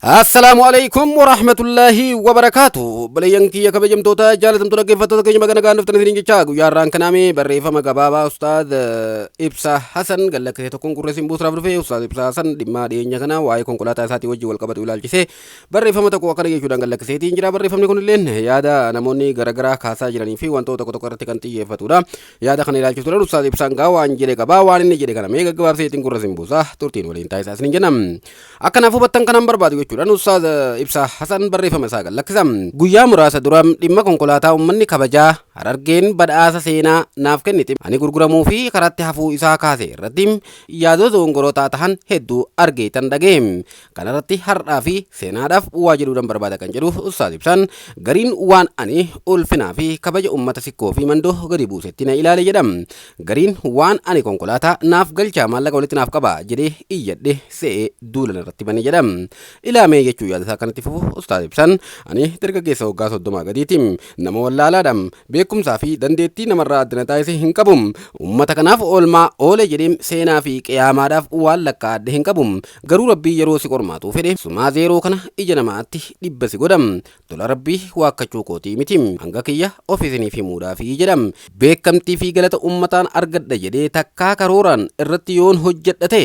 Assalamualaikum warahmatullahi wabarakatuh. Balayan kiyya kabajamtoota jaalatamtoota dhaggeeffattoota keenya maganagaan dhuftanii isiniin jechaa guyyaarraan kanaame barreeffama gabaabaa Ustaad Ibsaa Hasan gallakkisee tokkoon qurreessin buusraaf dhufe Ustaad Ibsaa Hasan dhimma dhiyeenya kana waa'ee konkolaataa isaatii wajjin wal qabatu ilaalchisee barreeffama tokko akkana jechuudhaan gallakkiseetiin jira. Barreeffamni kun illeen yaada namoonni garaagaraa kaasaa jiranii fi wantoota tokko tokko irratti kan xiyyeeffatudha. Yaada kana ilaalchisuudhaan Ustaad Ibsaan gaa waan jedhe qabaa waan inni jedhe kana mee gaggabaabseetiin qurreessin buusaa turtiin waliin taasisaa isiniin jennam. Akkanaaf hubattan kanan barbaadu Ustaad Ibsaa Hasan barreeffama isaa gallakkisam. Guyyaa muraasa dura dhimma konkolaataa uummanni kabajaa Harargeen badhaasa seenaa naaf kennite ani gurguramuu fi karaatti hafuu isaa kaase irratti yaadota dogongorootaa tahan hedduu argeetan dhagee. Kana irratti har'aa fi seenaadhaaf waa jedhuudhaan barbaada kan jedhu Ustaad Ibsaan gariin waan ani ulfinaa fi kabaja uummata sikkoo fi mandoo gadi buusetti na ilaale jedham. Gariin waan ani konkolaataa naaf galchaa maallaqa walitti naaf qaba jedhee iyyadhe se'ee duulan irratti bane jedham. Ilaamee jechuu yaada isaa kanatti fufu Ustaad Ibsaan ani dargaggeessa waggaa 30 gadiiti nama wallaalaadha beekumsaa fi dandeettii namarraa addana taasise hin qabu uummata kanaaf oolmaa oole jedhee seenaa fi qiyaamaadhaaf waan lakkaa'adde hin qabu garuu rabbii yeroo si qormaatu fedhe sumaa zeeroo kana ija namaatti dhibba si godham tola rabbii waakkachuu kootii miti hanga kiyya ofiisinii fi muudhaa fi jedham beekamtii fi galata uummataan argadha jedhee takkaa karooraan irratti yoon hojjedhate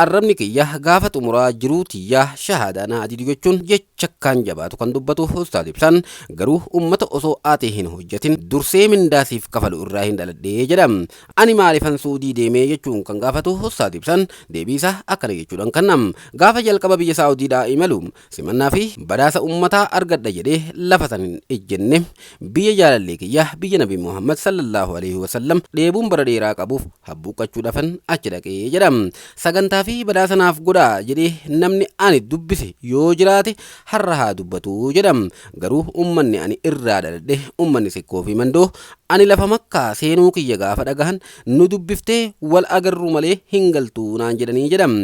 arrabni kiyya gaafa xumuraa jiruu tiyyaa shahaadaa na adidu jechuun jechakkaan jabaatu kan dubbatu Ustaad Ibsaan garuu uummata osoo aatee hin hojjetin dursee mindaasiif kafalu irraa hin dhaladhee jedham. Ani maalifan Suudii deemee jechuun kan gaafatu Ustaad Ibsaan deebiisaa akkana jechuudhaan kannam gaafa jalqaba biyya Saawudiidhaa imalu simannaa fi badhaasa uummataa argadha jedhee lafa san hin ejjenne biyya jaalallee kiyya biyya Nabi Muhammad sallallahu alaihi wasallam dheebuun bara dheeraa qabuuf habbuuqqachuudhaafan achi dhaqee jedham. Sagantaa fi badhaasa naaf godhaa jedhee namni ani dubbise yoo jiraate har'a haa dubbatu jedham. Garuu uummanni ani irraa dhaladhe uummanni sikkoo fi mandoo ani lafa makkaa seenuu kiyya gaafa dhagahan nu dubbiftee wal agarru malee hin galtuu naan jedhanii jedham.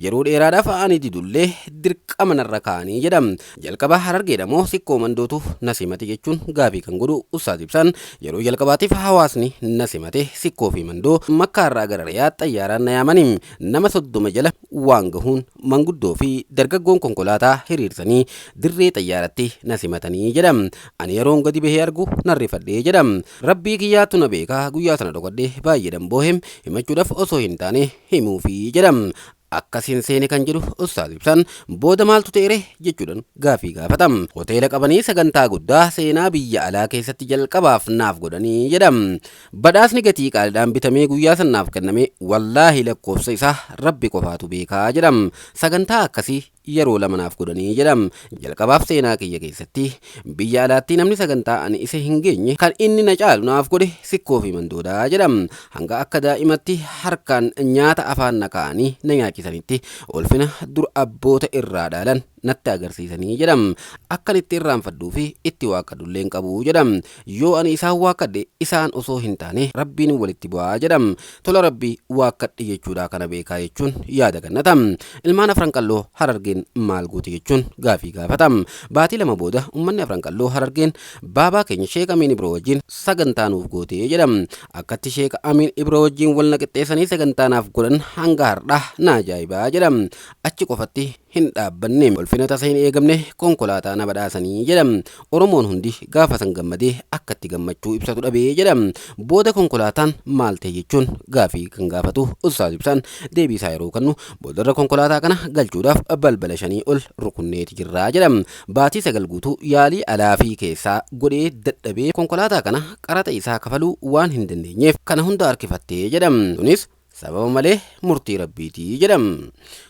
Yeroo dheeraadhaaf ani didullee dirqama narra kaanii jedham. Jalqaba Harargeedha moo sikkoo mandootu na simate jechuun gaafii kan godhu Ustaad Ibsaan yeroo jalqabaatiif hawaasni na simate sikkoo fi mandoo makkaarraa gara Riyaad xayyaaraan na yaamanii nama 30 jala waan gahuun manguddoo fi dargaggoon konkolaataa hiriirsanii dirree xayyaaratti na simatanii jedham. Ani yeroon gadi bahee argu narrifadhee jedham. Rabbii kiyyaatu na beekaa guyyaa sana dhokadhee baay'eedhaan boohem himachuudhaaf osoo hin taane himuufi jedham. Akkasiin seene kan jedhu Ustaad Ibsaan booda maaltu ta'e jechuudhaan gaafii gaafatam. Hoteela qabanii sagantaa guddaa seenaa biyya alaa keessatti jalqabaaf naaf godhanii jedham. Badhaasni gatii qaaliidhaan bitamee guyyaa sanaaf kenname wallaahi lakkoofsa isaa rabbi qofaatu beekaa jedham. Sagantaa akkasii yeroo lama naaf godhanii jedham. Jalqabaaf seenaa kiyya keessatti biyya alaatti namni sagantaa ani isa hin geenye kan inni na caalu naaf godhe sikkoo fi mandoodhaa jedham. Hanga akka daa'imatti harkaan nyaata afaan na kaa'anii na nyaachisanitti ulfina dur abboota irraa dhaalan natti agarsiisanii jedham. Akkan itti irraanfadhuu fi itti waaqadhullee hin qabu jedham. Yoo ani isaan waaqadhe isaan osoo hin taane rabbiin walitti bu'aa jedham. Tola rabbii waaqadhe jechuudha kana beekaa jechuun yaada kennatam. Ilmaan afran qalloo Harargeen maal goote jechuun gaafii gaafatam. Baatii lama booda uummanni afran qalloo Harargeen baabaa keenya Sheek Amiin Ibroo wajjin sagantaa nuuf goote jedham. Akkatti Sheek Amiin Ibroo wajjin wal naqixxeessanii sagantaa naaf godhan hanga har'aa na ajaa'ibaa jedham. Achi qofatti hin dhaabbanne ulfina tasa hin eegamne konkolaataa na badhaasanii jedham. Oromoon hundi gaafa san gammadee akkatti gammachuu ibsatu dhabee jedham. Booda konkolaataan maal ta'e jechuun gaafii kan gaafatu Ustaad Ibsaan deebii isaa yeroo kennu boodarra konkolaataa kana galchuudhaaf balbala 5 ol rukunneeti jirraa jedham. Baatii 9 guutuu yaalii alaa fi keessaa godhee dadhabee konkolaataa kana qaraxa isaa kafaluu waan hin dandeenyeef kana hunda harkifattee jedham. Kunis sababa malee murtii rabbiitii jedham.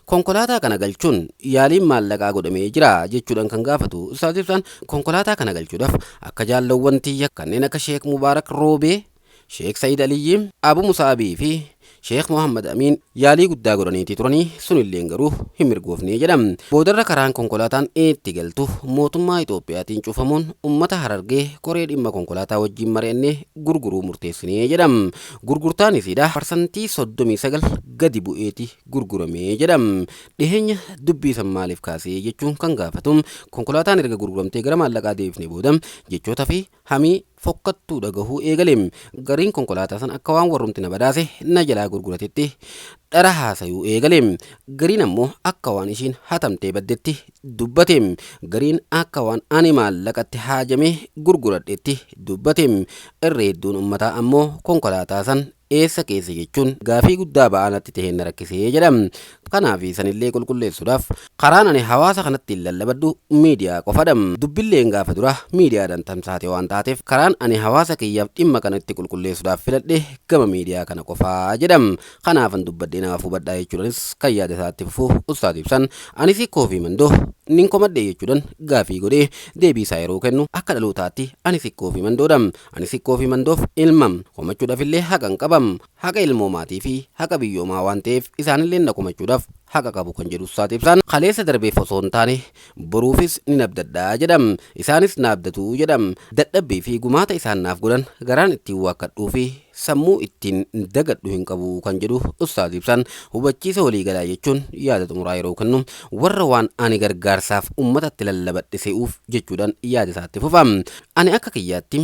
Konkolaataa kana galchuun yaaliin maallaqaa godhamee jira jechuudhaan kan gaafatu Ustaad Ibsaan konkolaataa kana galchuudhaaf akka jaallawwan tiyya kanneen akka Sheek Mubaarak Roobee, Sheek Sayyid Aliyyi, Abu Musaabii fi Sheek Muhammad Amiin yaalii guddaa godhaniitii turanii sunillee garuu hin mirgoofne jedham. Boodarra karaan konkolaataan itti galtu mootummaa Itoophiyaatiin cufamuun uummata Harargee koree dhimma konkolaataa wajjin mari'annee gurguruu murteessinee jedham. Gurgurtaan isiidha parsantii 39 gadi bu'eeti gurguramee jedham. Dhiheenya dubbii san maaliif kaasee jechuun kan gaafatu konkolaataan erga gurguramtee gara maallaqaa deebifne booda jechoota fi hamii fokkattuu dhagahuu eegaleem gariin konkolaataa san akka waan warrumti na badaase na jalaa gurguratetti dhara haasayuu eegaleem gariin ammoo akka waan ishiin hatamtee baddetti dubbateem gariin akka waan ani maallaqatti haajamee gurguradhetti dubbateem irra hedduun ummataa ammoo konkolaataa san eessa keessa jechuun gaafii guddaa ba'anatti taheen na rakkisee jedham kanaaf sanillee qulqulleessuudhaaf karaan ani hawaasa kanatti lallabadhu miidiyaa qofadham dubbilleen gaafa dura miidiyaadhaan tamsaate waan taateef karaan ani hawaasa kiyyaaf dhimma kanatti qulqulleessuudhaaf filadhe gama miidiyaa kana qofaa jedham kanaafan dubbadhee namaaf hubadhaa jechuudhanis kan yaada isaatti fufuu ustaad ibsan anis hikkoo fi mandoo nin komadhe jechuudhaan gaafii godhee deebii isaa yeroo kennu akka dhalootaatti anis hikkoo fi mandoodham anis hikkoo fi mandoof ilmam komachuudhaafillee haqan qabam haqa ilmoomaatii fi haqa biyyoomaa waan ta'eef isaanillee na komachuudhaaf haqa qabu kan jedhu ustaad ibsan kaleessa darbeef osoo hin taane boruufis ni nabdadhaa jedham isaanis naabdatuu jedham dadhabbii fi gumaata isaan naaf godhan garaan ittiin waakkadhuu fi sammuu ittiin dagadhu hin qabu kan jedhu ustaad ibsan hubachiisa waliigalaa jechuun yaada xumuraa yeroo kennu warra waan ani gargaarsaaf ummatatti lallabadhe se'uuf jechuudhaan yaada isaatti fufam ani akka kiyyaatti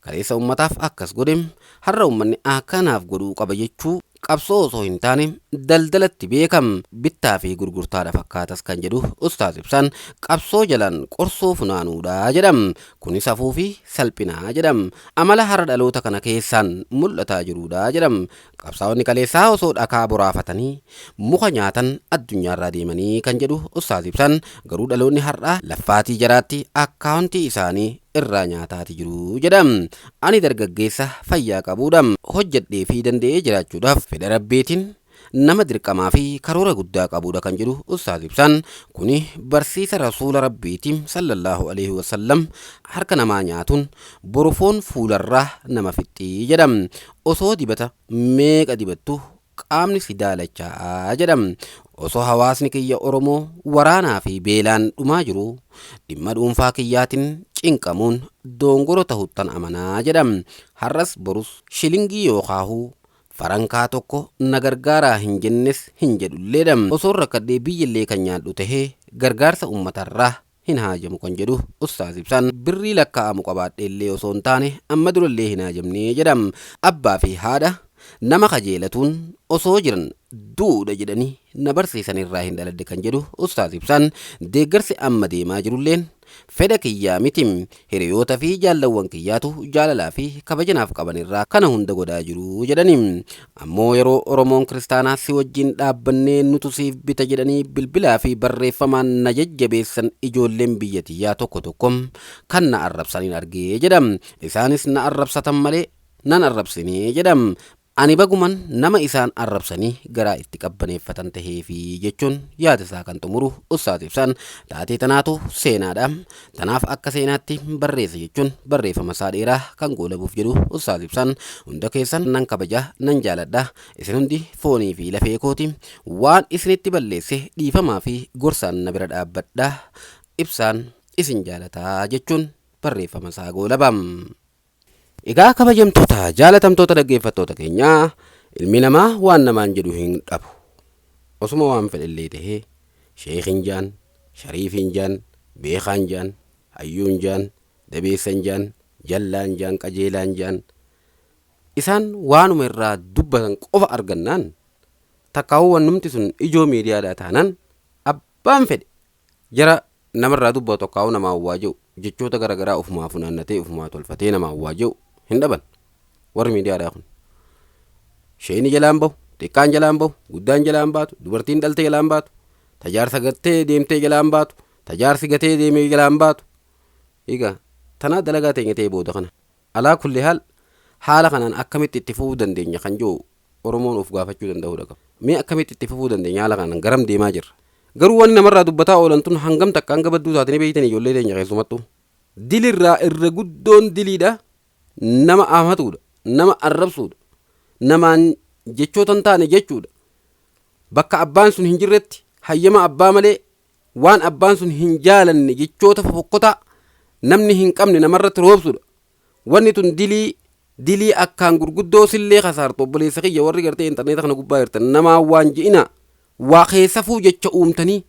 kaleessa ummataaf akkas godhem har'a ummanni akkanaaf godhuu qaba jechuu qabsoo osoo hin taane daldalatti beekam bittaa fi gurgurtaadha fakkaatas kan jedhu ustaad ibsan qabsoo jalaan qorsoo funaanuudha jedham kunis hafuu fi salphinaa jedham amala har'a dhaloota kana keessaan mul'ataa jiruudha jedham qabsaa'onni kaleessaa osoo dhakaa boraafatanii muka nyaatan addunyaarraa deemanii kan jedhu ustaad ibsan garuu dhaloonni har'aa laffaatii jaraatti akkaawuntii isaanii irraa nyaataati jiru jedham ani dargaggeessa fayyaa qabuudham hojjedhee fi danda'ee jiraachuudhaaf fedha rabbiitiin nama dirqamaa fi karoora guddaa qabuudha kan jedhu ustaad ibsan kuni barsiisa rasuula rabbiitiin sallallahu alaihi wasallam harka namaa nyaatuun borofoon fuularraa nama fixxii jedham osoo dibata meeqa dibattu qaamni si daalachaa jedham osoo hawaasni kiyya Oromoo waraanaa fi beelaan dhumaa jiru dhimma dhuunfaa kiyyaatiin cinqamuun doongoro tahuttan amanaa jedham har'as borus shilingii yookaahuu farankaa tokko na gargaaraa hin jennes hin jedhulleedham osoo rakkadhee biyyillee kan nyaadhu tahee gargaarsa ummatarraa hin haajamu kan jedhu ustaad ibsan birrii lakkaa'amu qabaadheellee osoo hin taane amma durallee hin haajamne jedham abbaa fi haadha nama kajeelatuun osoo jiran duudha jedhanii na barsiisan irraa hin dhaladde kan jedhu ustaad ibsan deeggarsi amma deemaa jirulleen fedha kiyyaa mitim hiriyoota fi jaallawwan kiyyaatu jaalalaa fi kabajanaaf qaban irraa kana hunda godhaa jiru jedhanii ammoo yeroo Oromoon kiristaanaa si wajjin dhaabbannee nutu siif bita jedhanii bilbilaa fi barreeffamaan na jajjabeessan ijoolleen biyyatiyyaa tokko tokkom kan na arrabsaniin argee jedham isaanis na arrabsatan malee nan arrabsinee jedham ani baguman nama isaan arrabsanii garaa itti qabbaneeffatan taheefi jechuun yaada isaa kan xumuru ustaad ibsan taatee tanaatu seenaadha tanaaf akka seenaatti barreessa jechuun barreeffama isaa dheeraa kan goolabuuf jedhu ustaad ibsan hunda keessan nan kabaja nan jaaladha isin hundi foonii fi lafee kooti waan isinitti balleesse dhiifamaa fi gorsaan na bira dhaabbadha ibsaan isin jaalataa jechuun barreeffama isaa goolabam. Egaa kabajamtoota jaalatamtoota dhaggeeffattoota keenyaa ilmi namaa waan namaan jedhu hin dhabu osuma waan fedhellee tahee sheekiin jaan shariifiin jaan beekaan jaan hayyuun jaan dabeessan jaan jallaan jaan qajeelaan jaan isaan waanuma irraa dubbatan qofa argannaan takkaawwan numti sun ijoo miidiyaadhaa taanaan abbaan fedhe jara namarraa dubbatu tokkaawu namaa waaja'u jechoota garagaraa ufumaa funaannatee ufumaa tolfatee namaa waaja'u hin dhaban warri miidiyaadhaa kun sheeni jalaan bahu xiqqaan jalaan bahu guddaan jalaan baatu dubartiin dhaltee jalaan baatu tajaarsa gattee deemtee jalaan baatu tajaarsi gatee deemee jalaan baatu egaa tanaa dalagaa teenya ta'e booda kana alaa kulli haala kanaan akkamitti itti fufuu dandeenya kan jiru Oromoon of gaafachuu danda'uudha qaba mee akkamitti itti fufuu dandeenya haala kanaan garam deemaa jirra garuu wanni namarraa dubbataa oolantun hangam takkaan gabadduu taatanii beeytanii ijoollee teenya keessumattuu dilirraa irra guddoon diliidha nama amatuudha nama arrabsuudha namaan jechootan taane jechuudha bakka abbaan sun hin jirretti hayyama abbaa malee waan abbaan sun hin jaalanne jechoota fofokkotaa namni hin qabne namarratti roobsuudha wanni tun dilii akkaan gurguddoo sillee kasaartu obboleessa kiyya warri gartee intarneeta kana gubbaa jirtan namaa waan je'ina waa keessafuu jecha uumtanii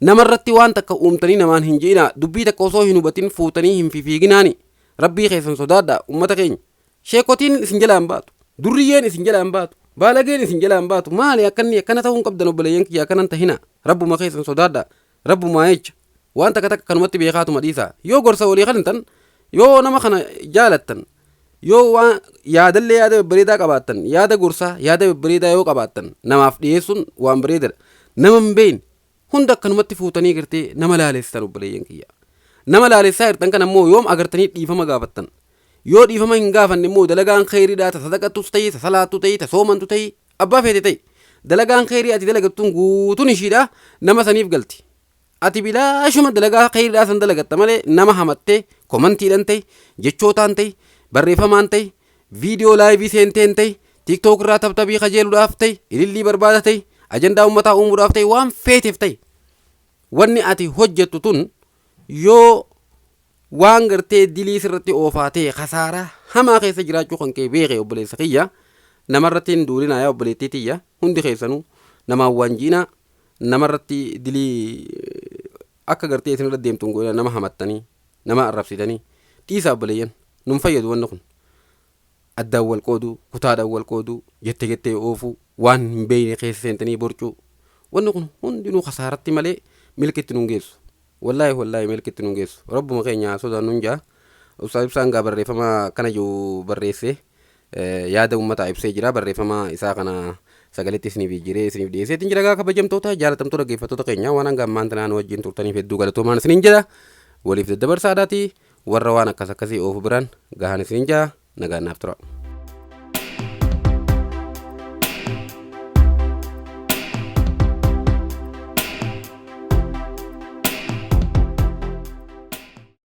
namarratti waan takka uumtanii namaan hin je'ina dubbii takka osoo hin hubatin fuutanii hin fiiginaani rabbii keessan sodaadhaa ummata keenya sheekotiin isin jalaan baatu durriyyeen isin jalaan baatu baalageen isin jalaan baatu maali akkana ta'uun qabdan obboleeyyan kiyya akkanan tahina rabbuma keessan sodaadhaa rabbumaa jecha waan takka kanumatti beekaatuma dhiisaa yoo gorsa walii kanintan yoo nama kana jaalattan yoo waan yaadallee yaada babbareedaa qabaattan yaada gorsaa yaada babbareedaa yoo qabaattan namaaf dhiyeessuun waan bareedadha nama hin beekne hunda akkanumatti fuutanii gartee nama laalessan obboleeyyan kiyya nama laalessaa jirtan kan ammoo yoom agartanii dhiifama gaafattan yoo dhiifama hin gaafanne immoo dalagaan khayriidhaa ta sadaqattus ta'e ta salaattu ta'e ta soomantu ta'e abbaa feete ta'e dalagaan khayrii ati dalagattuun guutuun ishiidha nama saniif galti ati bilaashuma dalagaa khayriidhaa san dalagatta malee nama hamattee komantiidhaan ta'e jechootaan ta'e barreeffamaan ta'e viidiyoo laayivii seenteen ta'e tiiktook irraa tabtabii kajeeluudhaaf ta'e ilillii barbaada ta'e ajandaa ummataa uumuudhaaf ta'e waan feeteef ta'e wanni ati hojjettu tun yoo waan gartee dilii sirratti oofaatee khasaaraa hamaa keessa jiraachuu kan kee beekee obboleessa kiyya namarratti hin duulinaa yaa obboleettii tiyya hundi keessanuu namaan waanjiinaa namarratti dilii akka gartee isin irra deemtuun goona nama hamattanii nama arrabsitanii dhiisaa obboleeyyan nun fayyadu wanna kun addaan wal qooduu kutaadhaan wal qooduu jettee oofuu waan hin beeyne keessa seentanii borcuu wanna kun hundinuu khasaaratti malee milkitti nun geessu wallahi milkitti nun geessu rabbuma keenya sodaan nun jaa Ustaaz Ibsaan gaa barreeffama kana jiru barreesse yaada ummataa ibsee jira barreeffama isaa kana sagaletti isiniif jiree isiniif dhiyeesseetiin jira gaa kabajamtoota jaalatamtoota dhaggeeffattoota keenya waan hanga ammaan tanaan wajjin turtaniif hedduu galatoomaan isiniin jedha waliif daddabarsaadhaati warra waan akkasii oofu biraan gahaan isiniin jaa nagaan naaf tura.